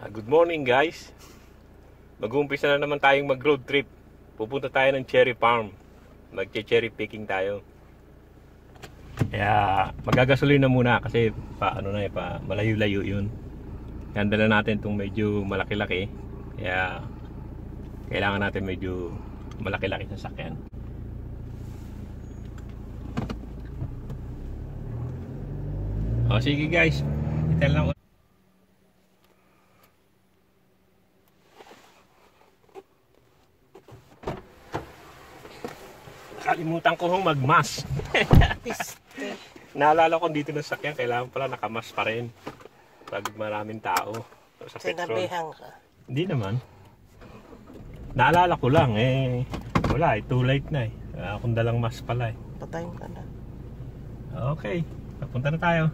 Good morning guys. Mag-uumpisa na naman tayong mag-road trip. Pupunta tayo ng cherry farm. Mag-cherry picking tayo. Kaya magagasolin na muna kasi malayo-layo 'yun. Handa na natin itong medyo malaki-laki. Kaya kailangan natin medyo malaki-laki sa sasakyan. Sige guys. Itel lang. Kalimutan ko hong mag-mask. Naalala ko dito na sakyan, kailangan pala naka-mask pa rin pag maraming tao sa petrol. Sinabihan ka? Hindi naman. Naalala ko lang wala too late na akong dalang mask pala Patayin ka na. Okay, papunta na tayo.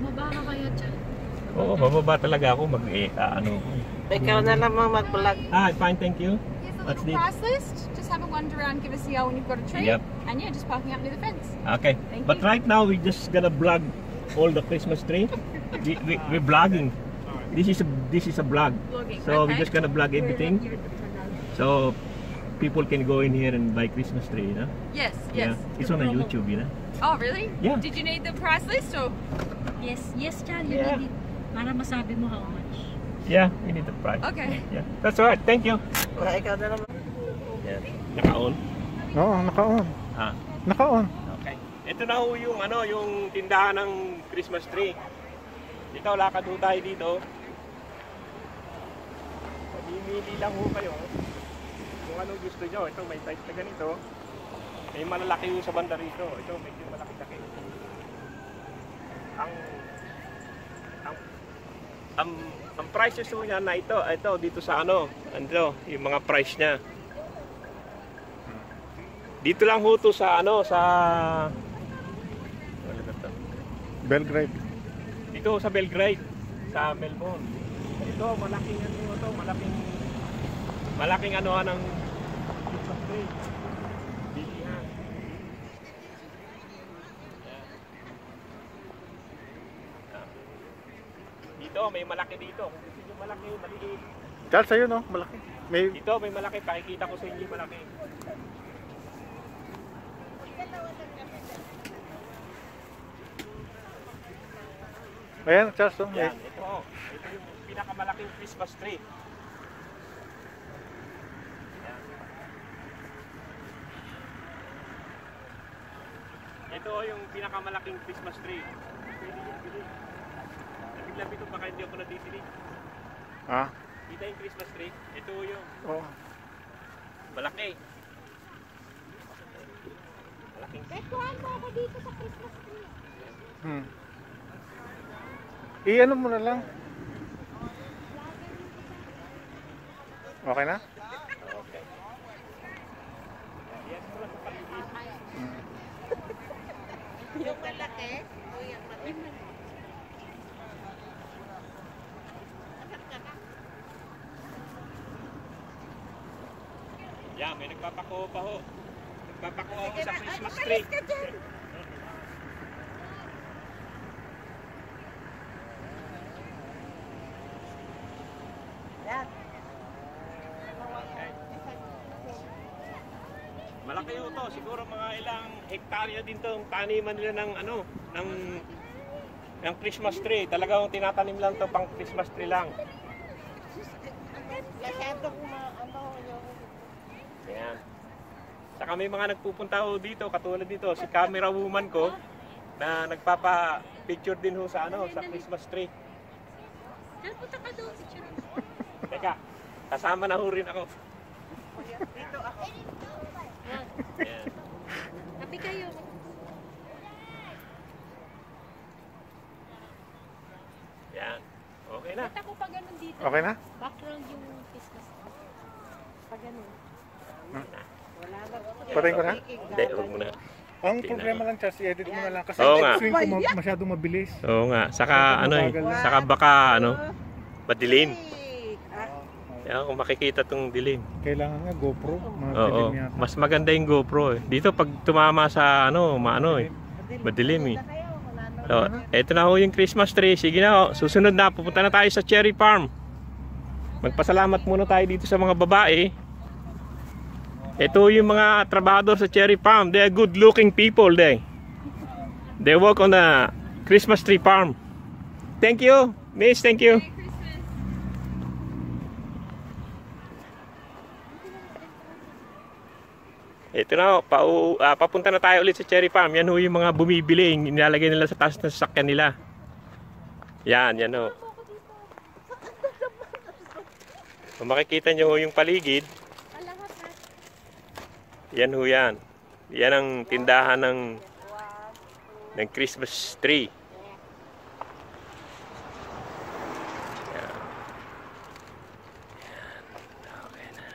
Bumaba ka kaya dyan? Oo, bababa talaga ako Ikaw na lamang mag-vlog. Fine, thank you. Here's a What's little this? price list. Just have a wander around, give us a yell when you've got a treat. Yep. And yeah, just parking up near the fence. Okay, Thank but you. right now we just gonna vlog all the Christmas tree. We're vlogging. This is a vlog. Vlogging, So we're okay. just gonna vlog everything. So people can go in here and buy Christmas tree, you know? Yes, Yeah. yes. It's on a YouTube, you know? Oh, really? Yeah. Did you need the price list or? Yes, Chan, you Yeah. need it. Para masabi mo how much. Yeah, we need the price. Okay. Yeah, that's all right. Thank you. Ikaw na lamang. Yeah. Naka-on? Oo, naka-on. Ah, Naka-on. okay. Ito na ho yung tindahan ng Christmas tree. Dito, lakad ho tayo dito. Mamimili lang ho kayo kung anong gusto nyo. Ito, may size na ganito. May malalaki ho sa banda rito. Ito, medyo malaki-laki. Ang prices ho niya na ito dito sa yung mga price niya. Dito lang ho to sa Belgrade. dito sa Belgrade, sa Melbourne. Ito malaking ng Christmas tree. Bilihan. Dito may malaki dito. Kung gusto niyo malaki, maliit. Charles, ayun no, malaki. May Dito may malaki, pakikita ko sa inyo malaki. Ayan, Charles, oh. Yan, ito yung pinakamalaking Christmas tree. Yan. Ito yung pinakamalaking Christmas tree. Pwede yan, pwede. Labig-labig ito, baka hindi ako natitinig. Ah, Kita yung Christmas tree. Ito yung Oo. malaki. Malaking Kuhaan mo ako dito sa Christmas tree. I-ano mo na lang. Okay na? Okay. Yes, mo lang sa paligid. Yung malaki. O yung malaki. Yeah, may nagpapakuha pa ho. Nagpapakuha ho sa Christmas tree. Yan. Malaki ho to, siguro mga ilang hektarya din to ang taniman nila ng ano, ng Christmas tree. Talagang tinatanim lang to pang Christmas tree lang. Masyadong ano yung... Ayan. Saka may mga nagpupunta ho dito, katulad dito, si camera woman ko na nagpapa-picture din ho sa ano, sa Christmas tree. Diyan, punta ka doon, picture. Teka, kasama na ho rin ako. Dito ako. Ayan. Happy kayo. Ayan. Okay na. Punta ko pa ganun dito. Okay na? Background yung Christmas tree. Pa ganun. Wala na. Patayin ko na? Hindi, huwag mo na. Ang problema lang, Charles, i-edit mo na lang. Kasi Oo nga. yung swing ko masyadong mabilis. Oo nga, saka ano eh, saka baka ano, madilim. Yan, kung makikita tong dilim. Kailangan nga GoPro. Oo, Madilim yata. mas maganda yung GoPro eh. Dito pag tumama sa ano, maano eh, madilim eh. So, eto na ho yung Christmas tree. Sige na ho, susunod na, pupunta na tayo sa Cherry Farm. Magpasalamat muna tayo dito sa mga babae. Ito yung mga trabahador sa Cherry Farm. They are good looking people they. They work on the Christmas tree farm. Thank you, Miss, thank you. Merry Christmas. Ito na, papunta na tayo ulit sa Cherry Farm. Yan ho yung mga bumibili, nilalagay nila sa taas ng sasakyan nila. Yan ho. Kung makikita nyo ho yung paligid, yan ho yan. Yan ang tindahan ng Christmas tree. Yan. Okay na.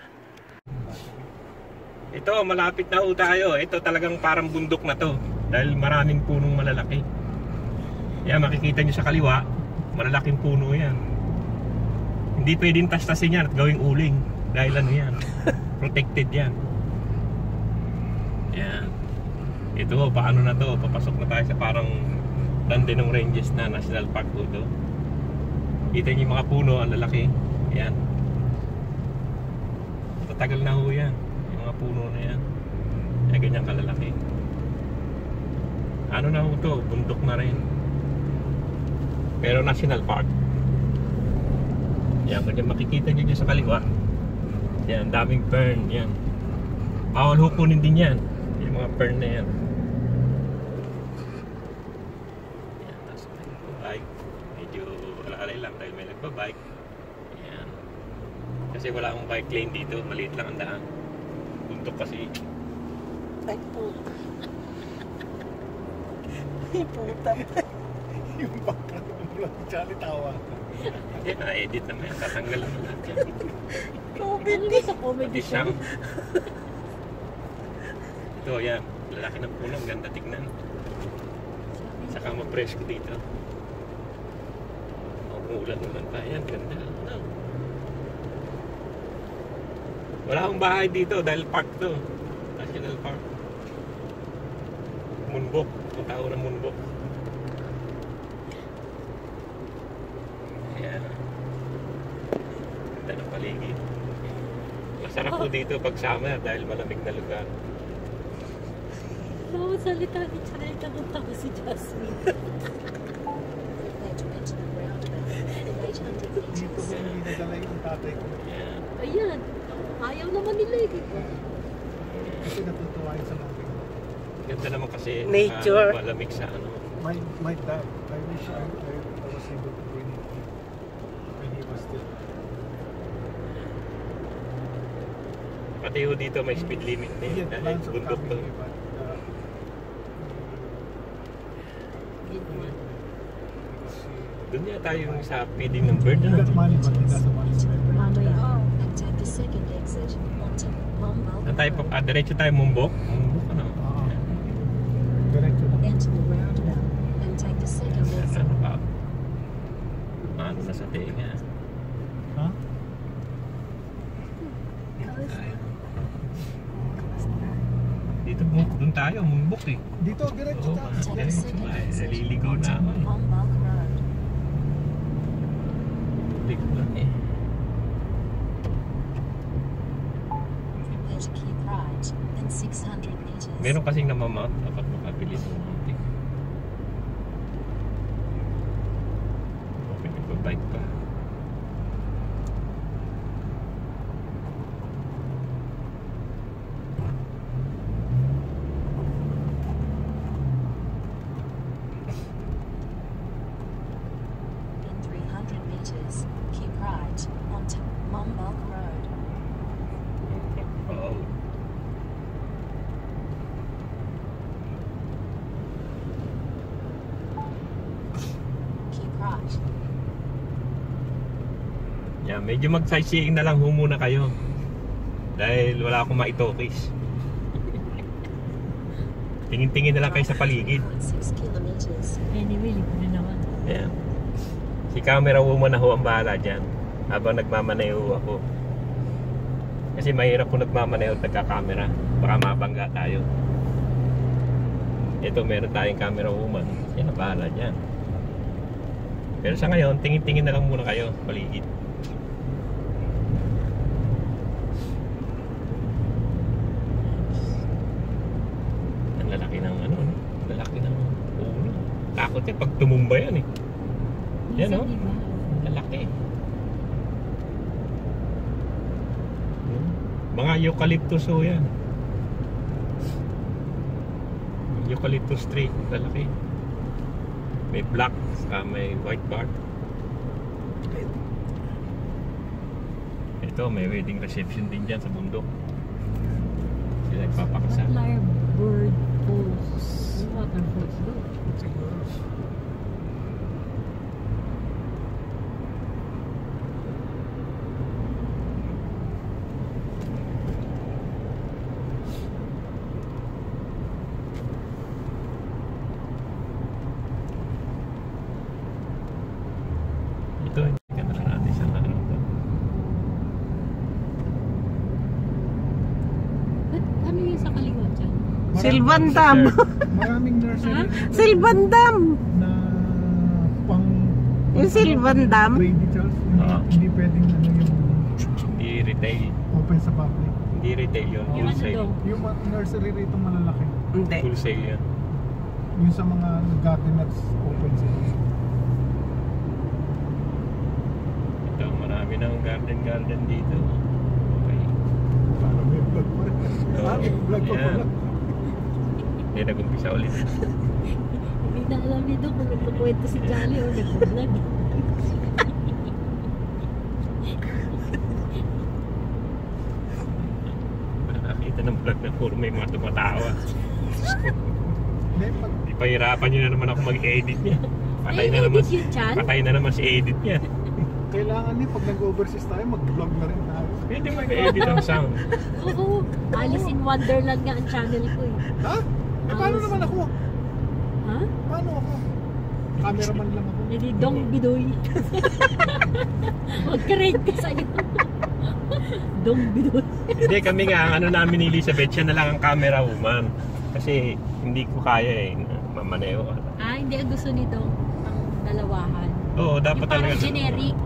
Ito, malapit na ho tayo. Ito talagang parang bundok na to. Dahil maraming punong malalaki. Yan, makikita nyo sa kaliwa, malalaking puno yan. Hindi pwedeng tastasin yan at gawing uling. Dahil ano yan, protected yan. Yan. Ito, paano na to? Papasok na tayo sa parang Dandenong Ranges na National Park po ito. Kita niyo yung mga puno, ang lalaki. Yan. Tatagal na ho yan. Yung mga puno na yan. Ay, ganyan kalalaki. Ano na ho to? Bundok na rin. Pero National Park. Yan, kung makikita niyo dyan sa kaliwa. Yan, daming fern. Yan. Bawal ho kunin din yan. Yung mga fern na yan. Yan, tapos may nagbabike. Medyo alalay lang dahil may nagbabike. Yan. Kasi wala akong bike lane dito. Maliit lang ang daan. Bundok kasi. Ay, puta. Ay, puta. Yung baka ng Charlie tawa. Hindi, na-edit naman yan. Tatanggal naman lahat yan. Covid. Ano sa comedy show? Isang. Ito, yan. Lalaki ng puno. Ganda tignan. Saka mapresko dito. Umuulan-ulan pa. Yan, ganda. No. Wala akong bahay dito dahil park to. National Park. Munbok. Punta ako ng Munbok. Ayan. Ganda ng paligid. Masarap po dito pag summer dahil malamig na lugar. Oo, salita ni Chanel, kamunta ko si Jasmine. Dito ko yung dinadala yung tatay ko. Ayan. Ayan, ayaw naman nila eh. Kasi natutuwa yun sa mga. Ganda naman kasi Nature. malamig sa ano. My dad, I wish I was able to bring him when he was still. Pati ho dito may speed limit na yun. Dahil bundok to. Doon niya tayo sa feeding ng bird. You got money, but hindi nasa money. And take the second exit onto Mombok Saan tayo Road. diretso tayo Mumbok? Mumbok ano? Diretso na. Enter the roundabout and take the second exit. Ano pa? Ano na sa tenga? Ha? Dito doon tayo, Mumbok eh. Dito, diretso Oo, na. diretso na eh. Naliligaw na ako eh. Mombok Road. Ligaw na eh. Then keep right, then 600 meters. Meron kasing namamount, dapat makabilis ng mounting. Okay, nagpa-bike pa. In 300 meters, keep right onto Mombok Road. Oo. Keep right. Yeah, medyo mag-sightseeing na lang ho muna kayo. Dahil wala akong maitokis. Tingin-tingin na lang kayo sa paligid. 6 kilometers. Anyway, libre na naman. Yeah. Si camera woman na ho ang bahala dyan. Habang nagmamaneho ako. Kasi mahirap kung nagmamaneho at nagka-camera. Baka mabangga tayo. Ito, meron tayong camera woman. Yan ang bahala dyan. Pero sa ngayon, tingin-tingin na lang muna kayo paligid. Ang lalaki ng ano, no? Lalaki ng ulo. Takot yan pag tumumba yan eh. Yan o. Diba? Lalaki. Mga eucalyptus o yan. Eucalyptus tree. Lalaki. May black, may white bark. Ito, may wedding reception din dyan sa bundok. Sila nagpapakasal. Outlier bird falls. Waterfalls doon. Siguro. Ito, hindi ka na natin sa ano to. Ba't ano yung sa kaliwa dyan? Silvan Dam. Maraming nursery Silvan Dam. na pang Yung Silvan Dam. Brady Charles. Hindi pwedeng ano yung Hindi retail. open sa public. Hindi retail yun. Yung ano Wholesale. daw? Yung nursery rito malalaki. Hindi. Wholesale yan. Yung sa mga gardeners open sila. Ito, marami ng garden dito. Okay. Parang may vlog pa rin. May vlog pa Yan. pala. Hindi, nag-umpisa ulit. Hindi na alam nito kung nagkukwento si Jolly o nagpo-vlog. Nakakita ng vlog na puro may mga tumatawa. Hindi, pag Di pahirapan nyo na naman ako mag-edit niya. Patay na naman, Edit yun, Chan. patay na naman si edit niya. kailangan niya pag nag-overseas tayo, mag-vlog na rin tayo. Pwede mag-edit ang sound. Oo, Alice in Wonderland nga ang channel ko eh. Ha? Eh, paano naman ako? Ha? Paano ako? Cameraman lang ako. Hindi Dong Bidoy. Mag-rate ka sa'yo. Dong Bidoy. Hindi, kami nga, ang ano namin ni Elizabeth, siya na lang ang camera woman. Kasi hindi ko kaya eh, mamaneho. Hindi ang gusto nito ang dalawahan. Oo, dapat Yung parang talaga. generic.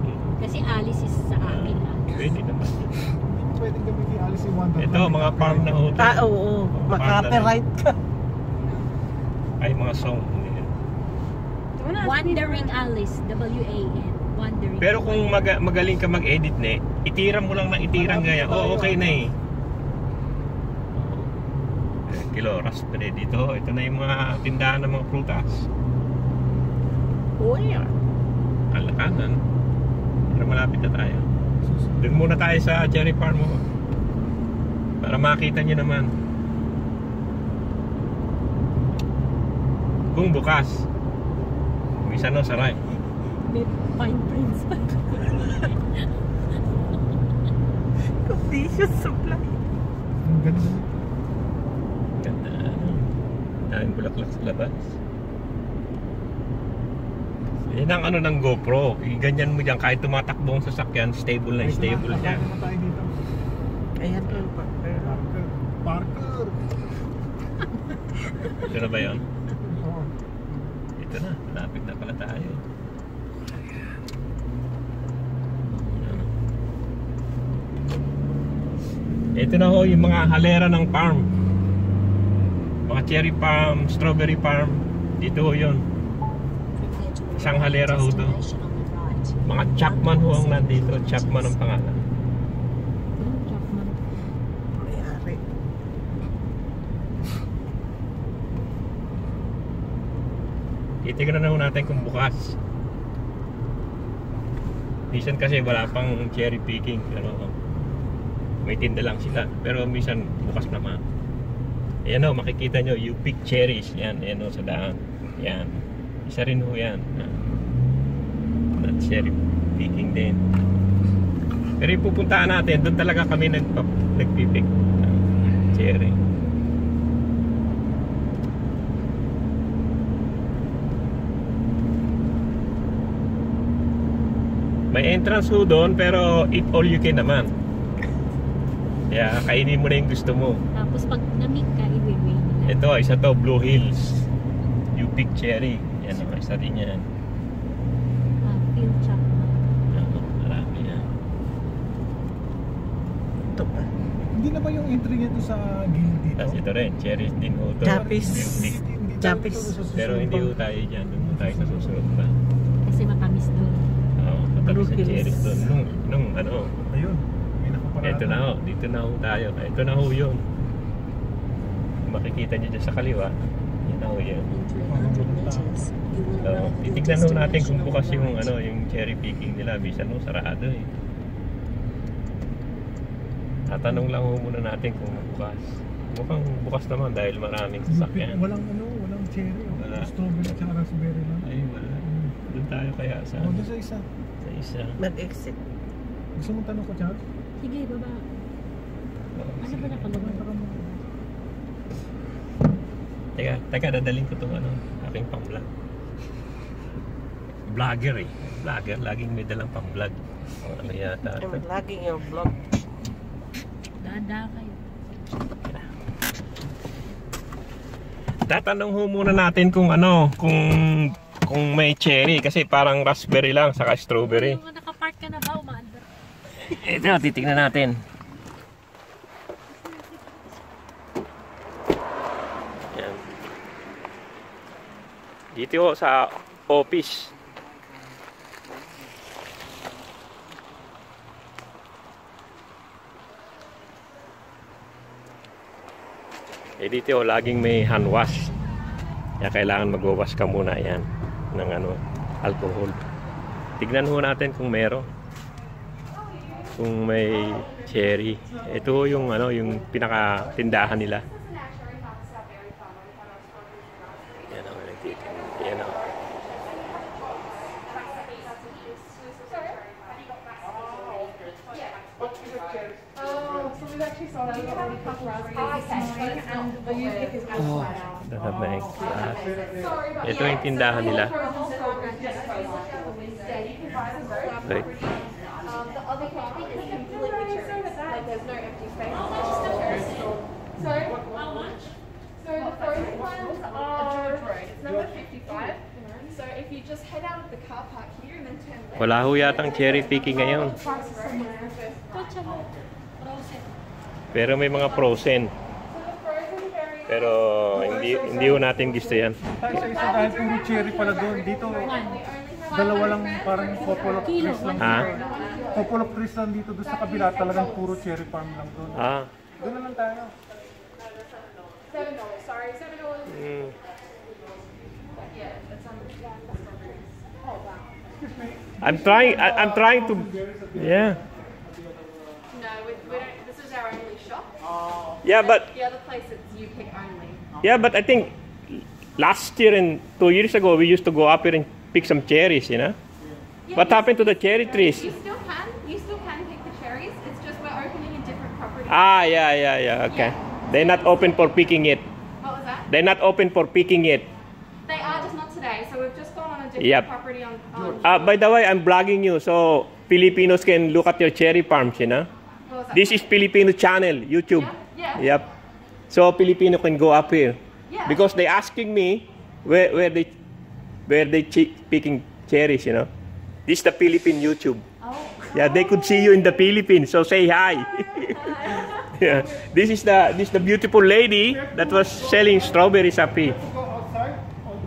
Kasi Alice is sa akin lang. Pwede naman. Hindi pwedeng gamitin Alice in Wonderland. Ito, mga farm na hotel. Oo. Maka-copyright ka. Ay, mga song. Wandering Alice. W-A-N. Wandering. Pero kung magaling ka mag-edit na itiran mo lang na itirang gaya. Oo, okay na eh. Kiloras pa rin dito. Ito na yung mga tindahan ng mga prutas. Uy. Kalakanan. Pero malapit na tayo. Doon muna tayo sa cherry farm mo. Para makita nyo naman. Kung bukas. Bisa no, saray. May fine prints pa. Condition supply. Ang ganda. Ganda. Daming bulaklak sa labas. Yan ang ano ng GoPro. Ganyan mo dyan. Kahit tumatakbo ang sasakyan, stable na stable siya. Kakain na tayo dito. Ayan po. Parker. Parker. Ito na ba yun? Oo. Ito na. Malapit na pala tayo. Ito na ho yung mga halera ng farm. Mga cherry farm, strawberry farm. Dito ho yun. Prepare to Isang arrive halera at ho to. destination on the right. Mga Chapman ho ang nandito. Chapman ang pangalan. Yung Chapman. May-ari. Titignan na ho natin kung bukas. Minsan kasi wala pang cherry picking. Pero may tinda lang sila. Pero minsan bukas naman. Ayan o, makikita nyo, you pick cherries. Yan, ayan o, sa daan. Yan. Isa rin ho yan. Not cherry picking din. Pero yung pupuntahan natin, doon talaga kami nagpipick ng cherry. May entrance ho doon, pero eat all you can naman. Kaya kainin mo na yung gusto mo. Tapos pag na-meet ka, i-weigh nila. Ito, isa to, Blue Hills. You pick cherry. Yan o, isa rin yan. Phil Chapman. Marami yan. Ito pa. Hindi na ba yung entry nito sa guild dito? Tapos ito rin, cherry din ho to. Japis. You pick. Hindi tayo Japis. dito sa susunod Pero hindi pa. ho tayo dyan. Doon ho tayo sa susunod pa. Kasi matamis doon. Oo, matamis Blue ang Hills. cherry doon. Nung ano, Ayun. May nakaparada. ito na ho. Dito na ho tayo. Ito na ho yun. Kung makikita nyo dyan sa kaliwa, yun na ho yun. In 300 meters, you will So, arrive at your titignan ho natin destination kung on bukas the yung right. ano, yung cherry picking nila. Bisan ho, sarado eh. Tatanong lang ho muna natin kung bukas. Mukhang bukas naman dahil maraming sasakyan. Walang ano, walang cherry. Oh. Wala. Strawberry at saka raspberry lang. Ay, wala. Doon tayo kaya sa, Oh, doon sa isa. sa isa. Mag-exit. Gusto mong tanong ko, Charles? Sige, baba. Ano ba nakalagay? Teka, dadaling ko itong ano, aking pang-vlog. Vlogger eh. Vlogger, laging may dalang pang-vlog. O, ano yata ito. I'm lagging your vlog. Dada kayo. Tatanong ho muna natin kung ano, kung may cherry. Kasi parang raspberry lang, saka strawberry. Yung nakapark ka na ba, umaandar? Ito, titignan natin. Yan. Dito ho sa office. Dito ho, laging may hand wash. Kaya kailangan mag-wash ka muna yan ng ano, alcohol. Tignan ho natin kung meron. Kung may cherry. Ito yung ano, yung pinaka-tindahan nila. Yan ang nagtitinda. Yan ang. Oh, dadabay. Ito yung tindahan nila. Right. The other copy is completely pictures. Like there's no empty space. So, how much? So the first ones are it's number 55. So if you just head out of the car park here and then turn left. Wala ho yatang cherry picking ngayon. Kotsa mo. Frozen. Pero may mga frozen. So the frozen berries. Pero hindi ho natin gusto yan. Tayo sa isa dahil puro cherry pala doon. Dito, dalawa lang parang couple of trees lang. Ha? Couple of trees lang dito. Doon sa kabila talagang puro cherry farm lang doon. Ah. Doon na lang tayo. $7. Sorry, $7. Mm. Yeah, that's strawberries. Oh wow. I'm trying to. Yeah. No, we don't. This is our only shop. Yeah, but The other place it's you pick only. yeah, but I think last year and 2 years ago we used to go up here and pick some cherries, you know. Yeah, What happened to the cherry trees? You still can. You still can pick the cherries. It's just we're opening a different property. Ah, yeah. Okay. They're not open for picking it. What was that? They're not open for picking it. They are just not today. So we've just gone on a different Yep. property on. By the way, I'm vlogging you so Filipinos can look at your cherry farms, you know. What was that? This is Filipino channel, YouTube. Yeah. Yep. So Filipino can go up here. Yeah. Because they asking me where they picking cherries, you know. This is the Philippine YouTube. Oh. Yeah, they could see you in the Philippines, so say hi. Yeah. This is the beautiful lady that was selling strawberries up here. Go outside.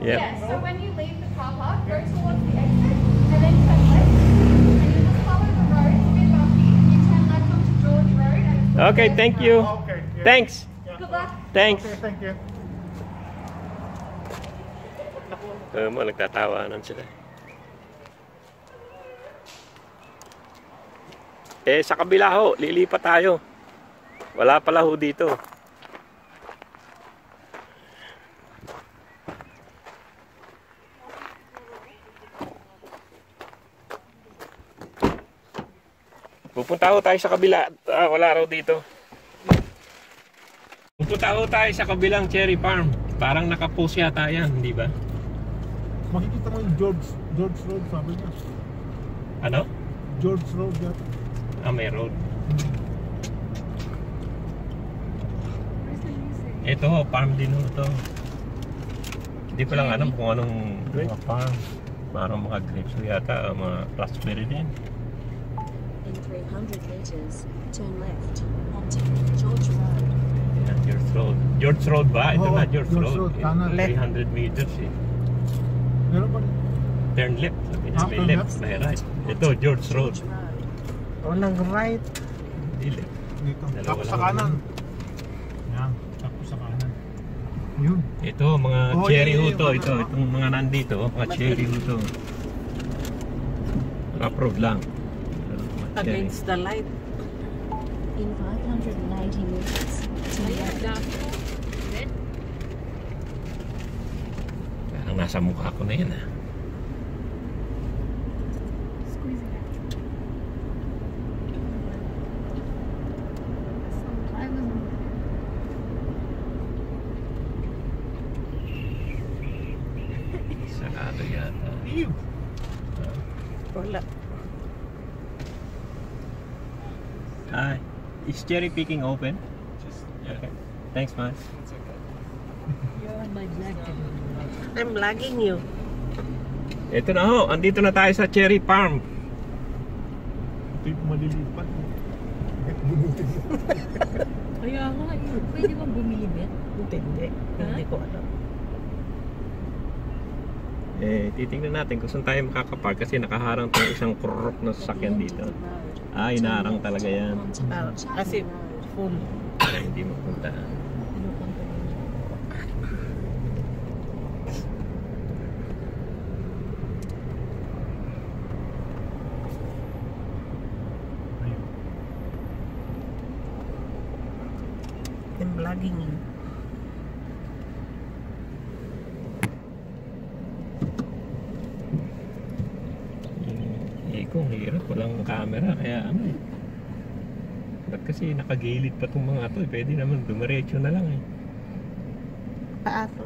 Yeah. Yeah. So when you leave the car park, go towards the exit, and then turn left. And you just follow the road. It's a bit bumpy. You turn left onto George Road, and it's the Okay, first thank road. you. Okay. Yeah. Thanks. Good luck. Thanks. Okay, thank you. Nagtatawanan sila. Sa kabila ho, lilipat tayo. Wala pala ho dito. Pupunta ho tayo sa kabila. Wala raw dito. Pupunta ho tayo sa kabilang cherry farm. Parang nakapost yata yan, di ba? Makikita mo yung George Road, sabi niya. Ano? George Road yata. May road. Ito ho, farm din ho ito. Hindi ko lang alam kung anong mga farm. Parang mga grapes ho yata, mga raspberry din. In 300 meters, turn left onto George Road. Yan, George Road. George Road ba? Ito Oo, na, George George Road. Road, kanan. 300 meters eh. Meron ba? Turn left. Sabi niya, may turn left, left. may right. Ito, George Road. George Road. Walang right. Hindi left. Dito. Dalawa Tapos sa lang. kanan. Yan. Tapos sa kanan. Yun. Ito, mga Oh, cherry yeah, ho yeah, to. yeah. Ito, itong mga nandito, mga cherry ho to. Rough road lang. Mga cherry. Against the light. In 580 meters, turn left. Parang nasa mukha ko na yan ah. Sarado yata. Ew. Wala. Hi. Is cherry picking open? Okay. Thanks, man. You're on my vlog. I'm lagging you. Ito na ho. Andito na tayo sa cherry farm. Ito yung malilipat. Bunutin mo. Kaya nga, pwede bang bumili bet? Hindi. Hindi ko alam. Titingnan natin kung saan tayo makakapark kasi nakaharang tong isang krok na sasakyan dito. Inaarang talaga yan. Kasi full. Kaya hindi mapunta. I'm lagging you. Kung hirap, walang camera, kaya ano eh. Ba't kasi nakagilid pa itong mga to, pwede naman dumiretso na lang eh. Paano?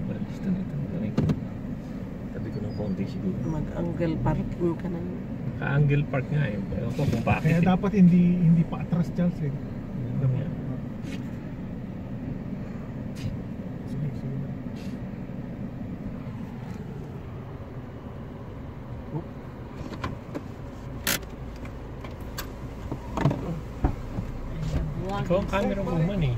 Balis na ito. Tabi ko ng konti siguro. Mag-angle parking ka na. Ka-angle park nga eh. Ewan ko kung bakit Kaya eh. dapat hindi pa atras, Charles eh. Yeah. Sige. Ikaw ang camera woman eh.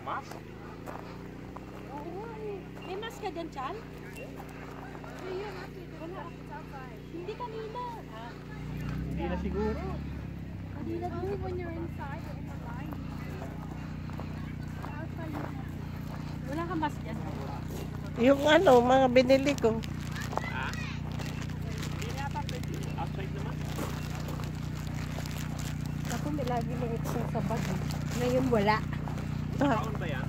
Mas? May mas ka dyan, Chal? Hindi kanina. Hindi na siguro. Kanina daw. When you're inside or in the line. Wala kang mas dyan. Yung ano, mga binili ko. Outside naman. Ako may lagi lang ito sa bag. Ngayon wala. Taon ba yan?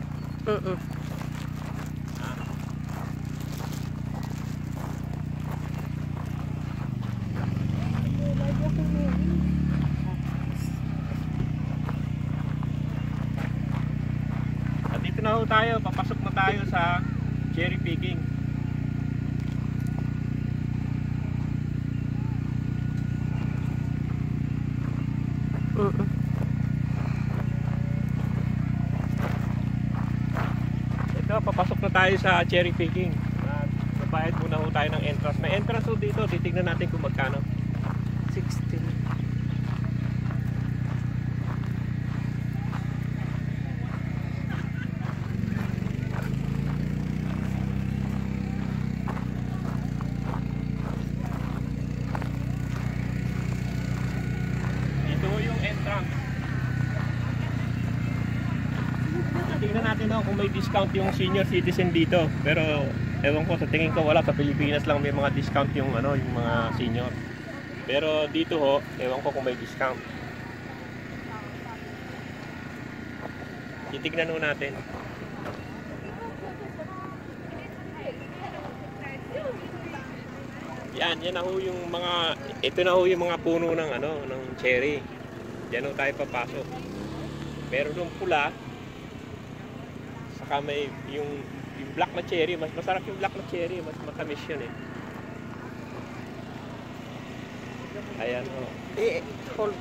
At dito na ho tayo, papasok na tayo sa cherry picking. Ito, papasok na tayo sa cherry picking. Nabayad muna ho tayo ng entrance. May entrance ho dito, titignan natin kung magkano. 16. Ito ho yung entrance. Tingnan natin ho kung may discount yung senior citizen dito. Pero ewan ko, sa tingin ko wala. Sa Pilipinas lang may mga discount yung ano, yung mga senior. Pero dito ho, ewan ko kung may discount. Titignan ho natin. Yan na ho yung mga, ito na ho yung mga puno ng ano, ng cherry. Diyan ho tayo papasok. Pero yung pula, saka may yung black na cherry, mas masarap yung black na cherry, mas matamis yun eh. Ayan ho. Hold.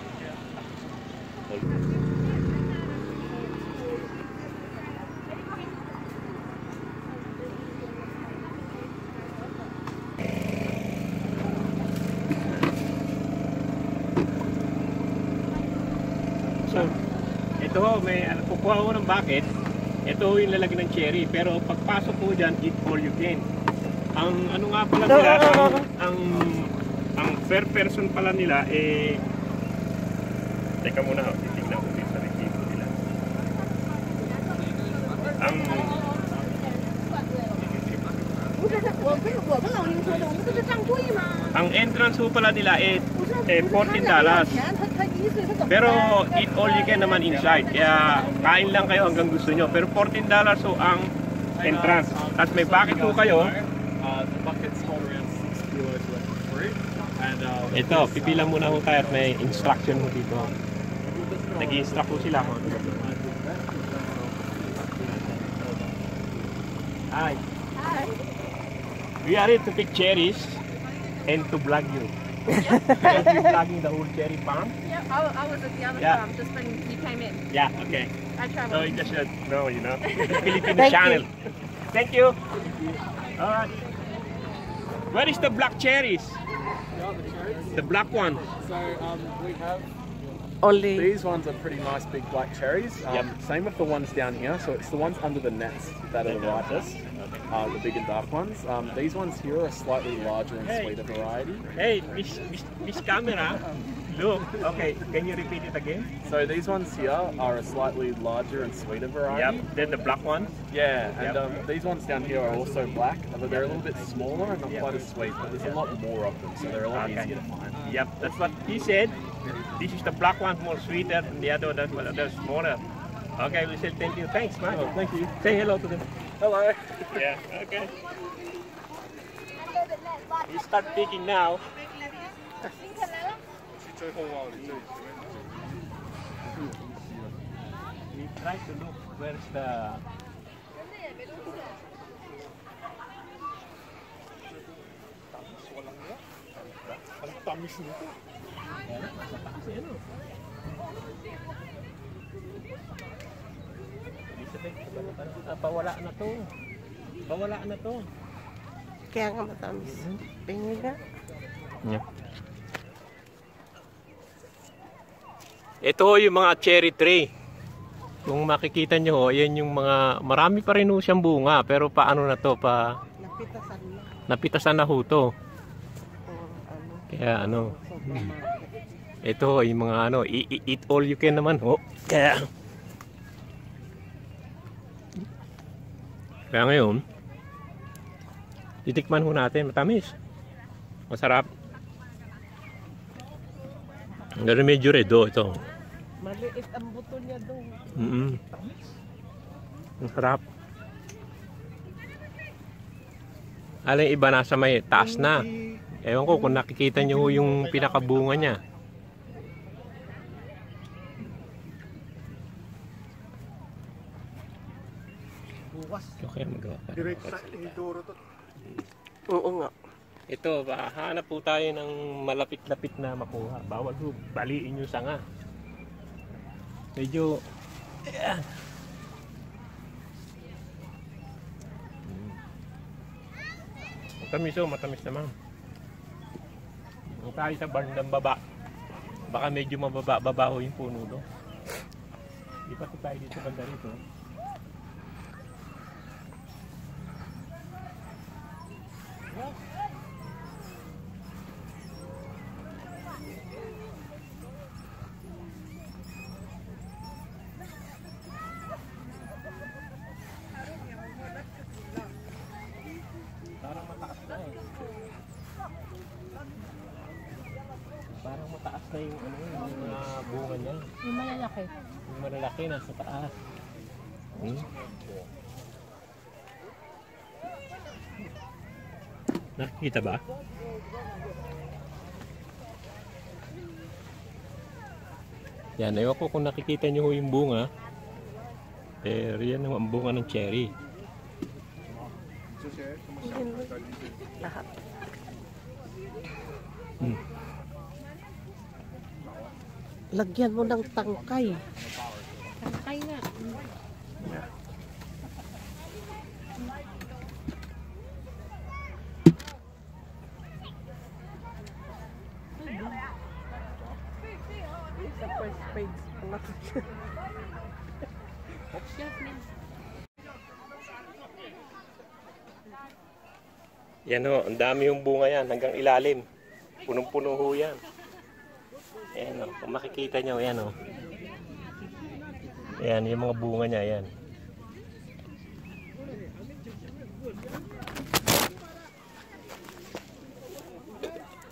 So, ito ho, may kukuha ko ng bucket. Ito ho yung lalagyan ng cherry. Pero pagpasok ko dyan, eat all you can. Ang ano nga pala nila, ang per person pala nila, eh, teka muna ho, titignan ko din sa recibo nila. Ang entrance ho pala nila eh $14. Pero eat all you can naman inside. Kaya kain lang kayo hanggang gusto nyo. Pero $14 so ang entrance. At may bucket ho kayo. The buckets hold around 6 kilos worth of fruit. And Ito, pipila muna ho tayo at may instruction ho dito. Nag-i-instruct ho sila. Hi. We are here to pick cherries and to vlog you. Because we're vlogging the whole cherry farm. Yeah, I was at the other Yeah. farm just when you came in. Yeah, okay. I So traveled. you just should know, you know. It's Filipino channel. Thank you. Alright. Where is the black cherries? The black one. so we have Only. these ones are pretty nice big black cherries. Yep. Same with the ones down here. So it's the ones under the nets that are the ripest, the big and dark ones. These ones here are a slightly larger and Hey. sweeter variety. Hey, Miss Camera. Look. Okay, can you repeat it again? So these ones here are a slightly larger and sweeter variety. Yep. Then the black one. Yeah, and Yep. these ones down here are also black, but they're a little bit smaller and not quite as sweet. But there's a lot more of them, so they're a lot Okay. easier to find. Yep, that's what he said. This is the black one, more sweeter, and the other one, they're smaller. Okay, we say thank you. Thanks, man. Oh, thank you. Say hello to them. Hello. Yeah, okay. We start picking now. We try to look where's the... Ang tamis nito. Pawala na to. Pawala na to. Kaya nga matamis. Pingi nga. Yeah. Ito yung mga cherry tree. Kung makikita nyo ho, ayan yung mga, marami pa rin ho siyang bunga, pero paano na to, Napitasan na. napitasan na ho to. Ano, Kaya ano, supermarket. ito ho, yung mga ano, eat all you can naman ho. Kaya ngayon, titikman ho natin, matamis. Masarap. Pero medyo redo ito. Maliit ang buto niya doon. Ang sarap. Aling iba nasa may taas na. Ewan ko kung nakikita nyo yung pinakabunga niya. Bukas. Okay, magawa pa. Direct sa Indoro to. Oo nga. Ito, hanap po tayo ng malapit-lapit na makuha. Bawal po, baliin yung sanga. Medyo, ayan. Matamis oh, matamis naman. Kung tayo sa bandang baba, baka medyo mababa ho yung puno do. Di pa tayo dito banda rito. Parang mataas na yung ano, yung mga bunga niya. Yung malalaki. Yung malalaki nasa taas. Nakikita ba? Yan, ewan ko kung nakikita nyo yung bunga. Pero yan ang bunga ng cherry. Lahat. Lagyan mo ng tangkay. Tangkay nga. Sa first page. Yan ho, ang dami yung bunga yan hanggang ilalim. Punong-puno ho yan. Ayan o, kung makikita nyo, ayan o. Ayan, yung mga bunga niya, ayan.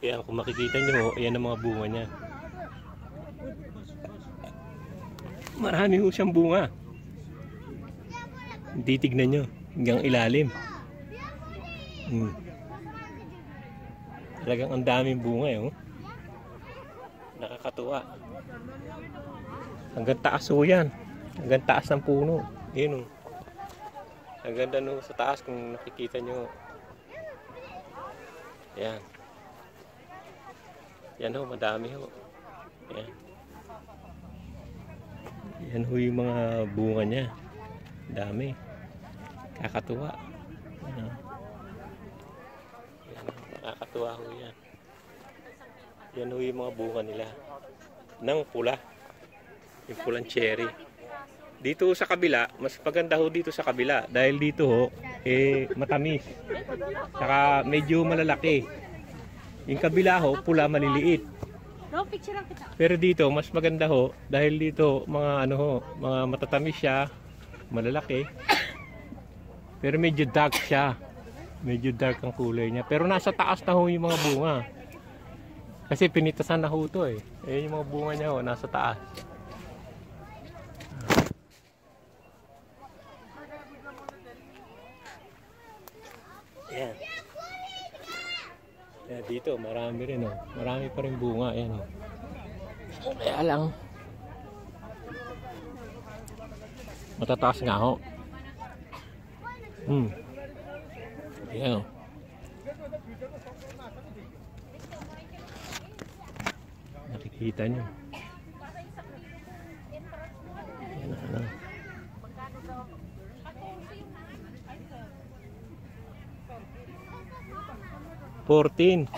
Ayan, kung makikita nyo, ayan ang mga bunga niya. Marami ho siyang bunga. Titignan nyo, hanggang ilalim. Talagang ang daming bunga eh, oh. Nakakatuwa. Hanggang taas ho yan. Hanggang taas ng puno. Yun oh. Ang ganda no sa taas kung nakikita nyo. Yan. Yan ho, madami ho. Yan. Yan ho yung mga bunga niya. Dami. Kakatuwa. Yan, nakakatuwa ho yan. Yan ho yung mga bunga nila. Nang pula. Yung pulang cherry. Dito sa kabila, mas maganda ho dito sa kabila. Dahil dito ho, matamis. Saka medyo malalaki. Yung kabila ho, pula maliliit. Pero dito, mas maganda ho. Dahil dito, mga ano ho, mga matatamis siya. Malalaki. Pero medyo dark siya. Medyo dark ang kulay niya. Pero nasa taas na ho yung mga bunga. Kasi pinitasan na ho ito eh. Yung mga bunga niya ho, nasa taas. Ayan. Ayan, dito, marami rin oh. Marami pa rin bunga. Ayan oh. Kaya lang. Matataas nga ho. Ayan oh. Nakikita nyo. Ayan ano. $14.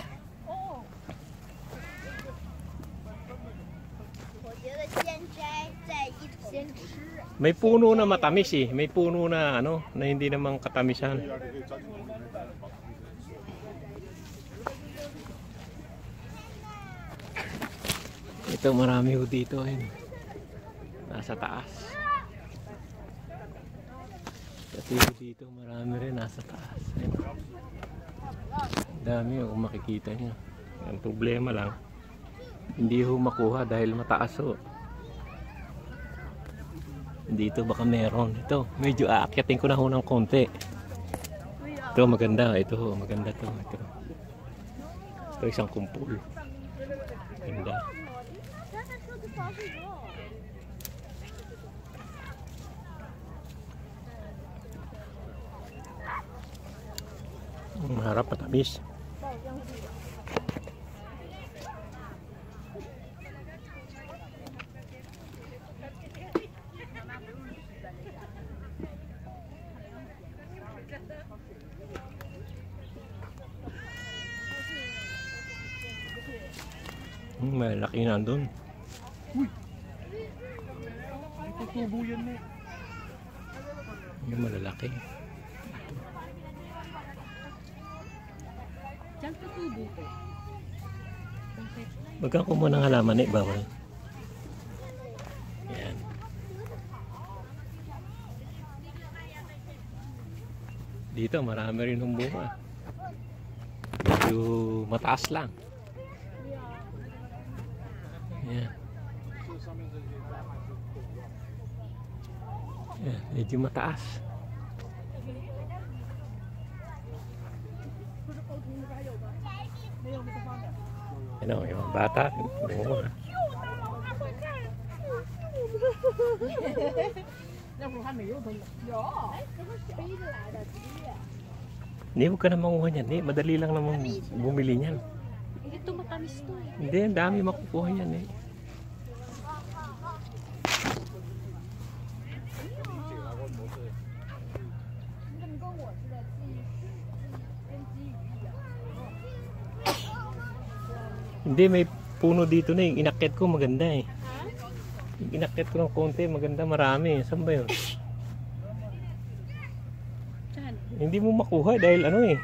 May puno na matamis eh. May puno na ano, na hindi naman katamisan. Ito marami ho dito eh. Nasa taas. Pati dito marami rin nasa taas. Ayun. Dami kung makikita nyo. Ang problema lang, hindi ho makuha dahil mataas ho. Dito baka meron. Ito, medyo aakyatin ko na ho ng konti. Ito maganda. Ito ho, maganda to. Ito isang kumpul. Ganda. Harap matamis. Malaki na doon. Tutubo yan eh. Yung malalaki. Diyan tutubo ko. Magka ko muna ng halaman eh, bawal. Yan. Dito marami rin ng bunga. Medyo mataas lang. Yan. Yan, medyo mataas. Ano, yung mga bata, bunga. Hindi, huwag ka na manguha niyan. Hindi, madali lang naman bumili niyan. Ito matamis to eh. Hindi, ang dami makukuha yan eh. Hindi, may puno dito na yung inakyat ko maganda eh. Yung inakyat ko ng konti maganda, marami. Saan ba yun? Saan? Hindi mo makuha dahil ano eh,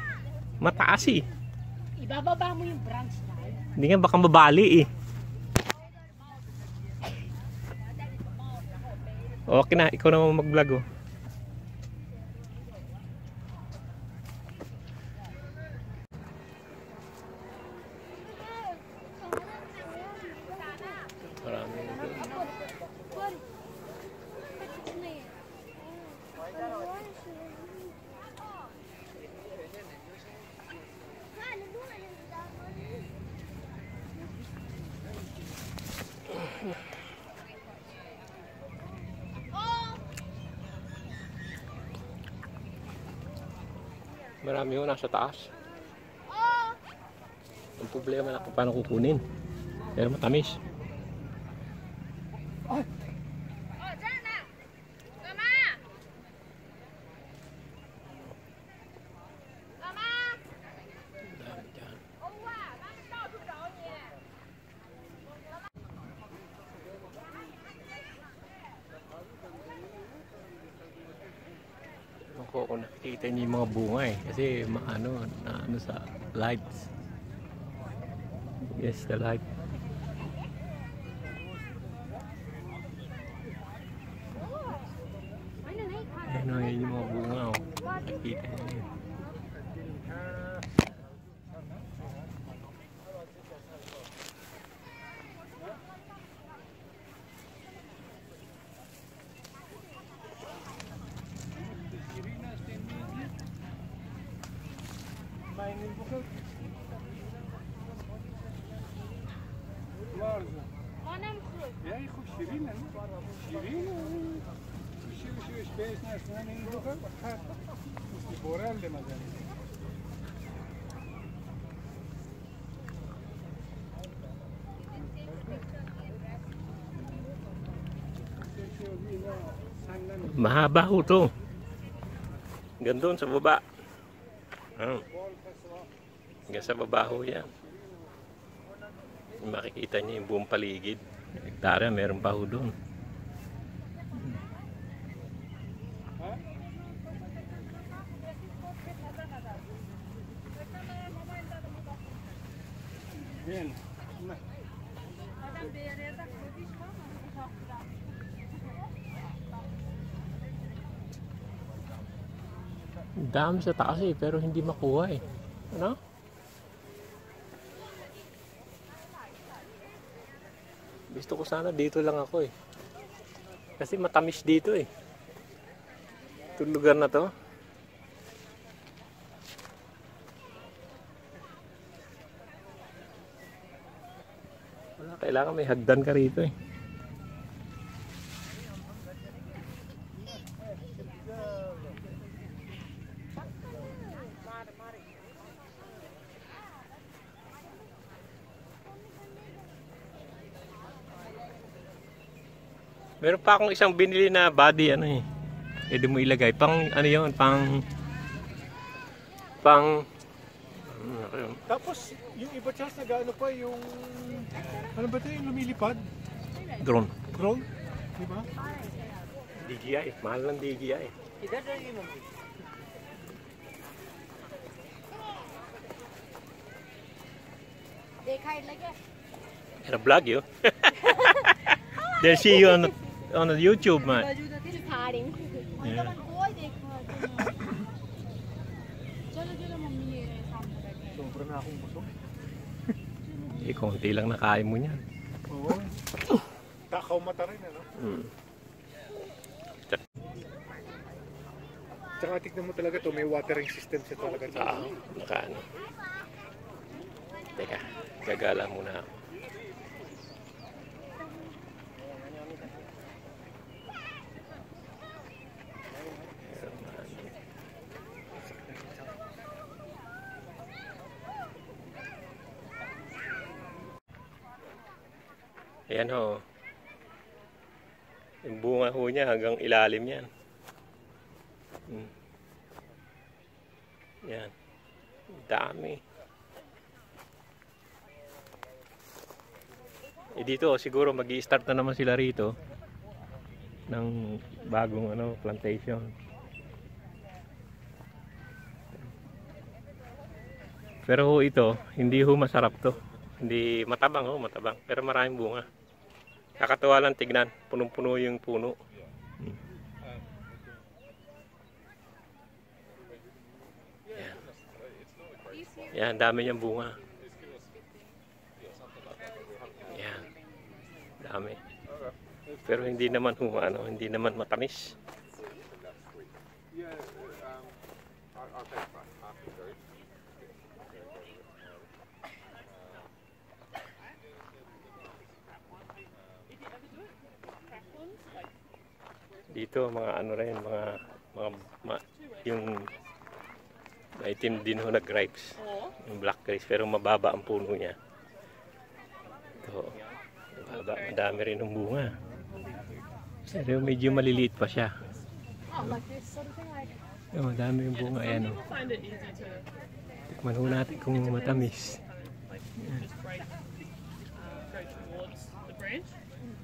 mataas eh. Ibababa mo yung branch na. Hindi nga baka mabali eh. Okay na, ikaw naman mag-vlog oh. Marami ito. Marami yun nasa taas. Ang problema na kung paano kukunin. Pero matamis. Dami dyan. Ako kung nakikita niyo yung mga bunga eh. Kasi maano na ano sa lights. Yes, the light. Ano yun yung mga bunga oh. Nakikita niyo yun. Ja, goed, Shirin. Shirin. Şu space nesne neyin bu kadar? Bakar. Usti boral de mazan. Mahaba ho to. Gandun sa baba. Hanggang sa baba ho yan. Makikita niyo yung buong paligid. Hektarya, meron pa ho doon. Bien. Dami sa taas eh, pero hindi makuha eh. Ano? Gusto ko sana dito lang ako eh. Kasi matamis dito eh. Itong lugar na to. Wala, kailangan may hagdan ka rito eh. Meron pa akong isang binili na body ano eh. Pwede mo ilagay pang ano 'yon, pang Tapos, yung iba chance nag-ano pa, yung... Ano ba ito yung lumilipad? drone. Drone? Di ba? DJI, mahal ng DJI. Gonna vlog you. They'll see you on the YouTube, man. Just hiding. Yeah. Sobra na akong busog. Eh, konti lang nakain mo niyan. Oo. Takaw mata rin, ano? Tsaka tignan mo talaga to, may watering system siya talaga. Nakaano. Teka, gagala muna ako. Ayan ho. Yung bunga ho niya hanggang ilalim yan. Yan. Dami. Eh dito siguro magi-start na naman sila rito ng bagong ano plantation. Pero ho ito, hindi ho masarap to. Hindi matabang ho, matabang. Pero maraming bunga. Kakatuwa lang tignan. Punong-puno yung puno. Yan. Yan, dami niyang bunga. Yan. Dami. Pero hindi naman ho, ano, hindi naman matamis. Dito mga ano rin, yung maitim din ho na grapes, yung black grapes, pero mababa ang puno niya. Ito, mababa, madami rin ng bunga. Pero medyo maliliit pa siya. Madami yung bunga, ayan o. Tikman ho natin kung matamis.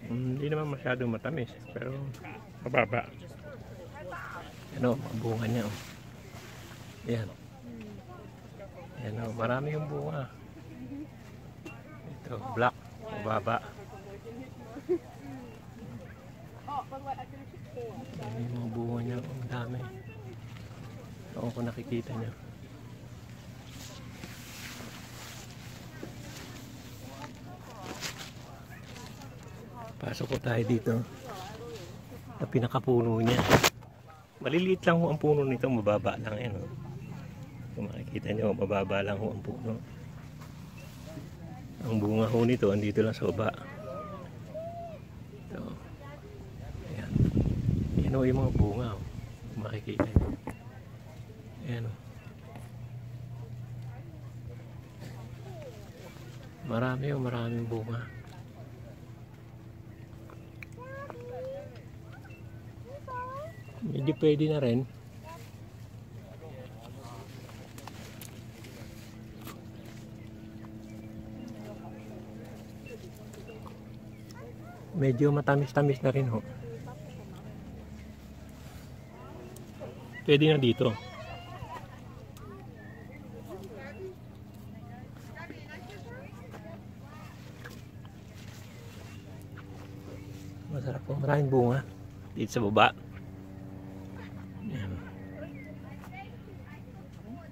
Hindi naman masyadong matamis, pero mababa. Ano, bunga niya oh. Yan. Yan oh, marami yung bunga. Ito, black, mababa. Yan yung mga bunga niya, ang dami. Ako kung nakikita niya. Pasok ko tayo dito sa pinakapuno niya. Maliliit lang ho ang puno nito, mababa lang yan. Kung makikita nyo, mababa lang ho ang puno. Ang bunga ho nito, andito lang sa baba. Ito. Ayan. Ayan ho yung mga bunga. Kung makikita nyo. Ayan ho. Marami ho, maraming bunga. Medyo pwede na rin. Medyo matamis-tamis na rin ho. Pwede na dito. Masarap po. Maraming bunga dito sa baba. Yan.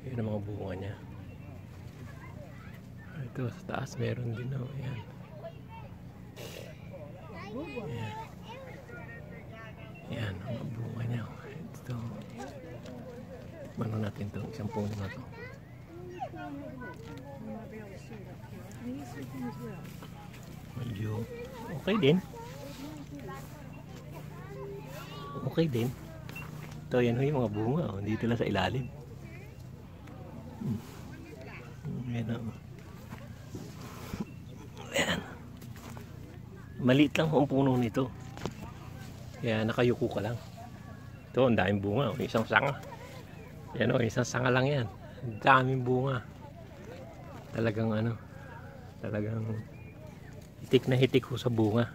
Yan ang mga bunga niya. Ito sa taas meron din ho. Yan. Yan. Yan ang mga bunga niya. Ito. Mano natin to. Isang puno na to. Medyo okay din. Okay din. Ito yan ho yung mga bunga. Oh. Dito lang sa ilalim. Yan o. Yan. Maliit lang ang puno nito. Kaya nakayuko ka lang. Ito, ang daming bunga. Oh. Isang sanga. Yan o, isang sanga lang yan. Ang daming bunga. Talagang ano. Talagang hitik na hitik ho sa bunga.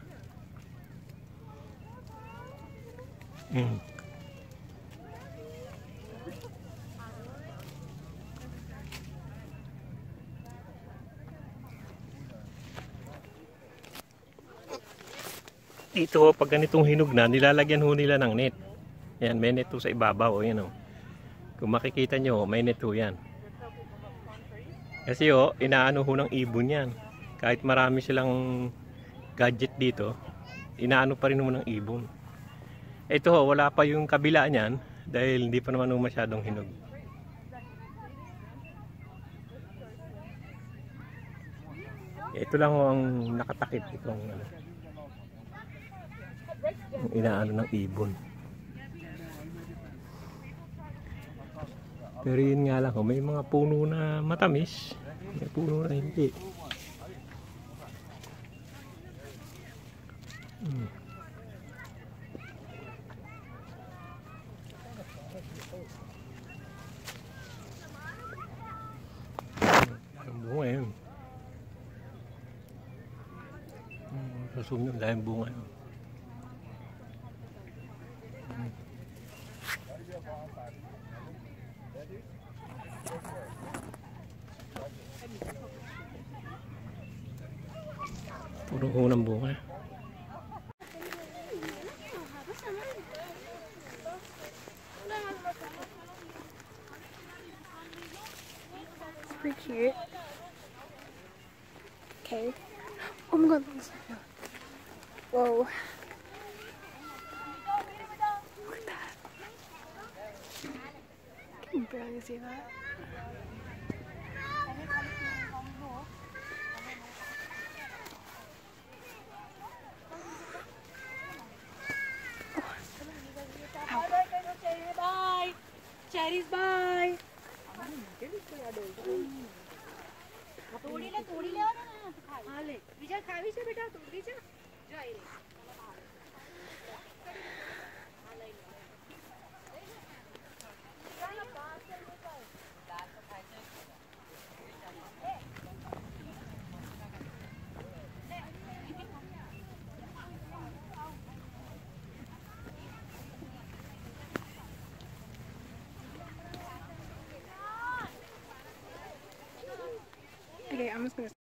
Dito pag ganitong hinog na, nilalagyan ho nila ng net. Yan, may net ho sa ibabaw. O, yan o. Kung makikita nyo, may net ho yan. Kasi o, inaano ho ng ibon yan. Kahit marami silang gadget dito, inaano pa rin ho ng ibon. Ito ho, wala pa yung kabila niyan dahil hindi pa naman ho masyadong hinog. Ito lang ho ang nakatakip itong ano, yung inaano ng ibon. Pero yun nga lang ho, may mga puno na matamis, may puno na hindi. Ang bunga yun. Sa sumyo, dahil bunga yun. Puro unang bunga. Pretty cute. Okay. Oh my god, that's so cute. Whoa. Look at that. Can you barely see that? Bye. Cherries, bye. तोड़ी ले हाँ ले विजय खावी से बेटा तोड़ी जा जाए Okay, I'm just gonna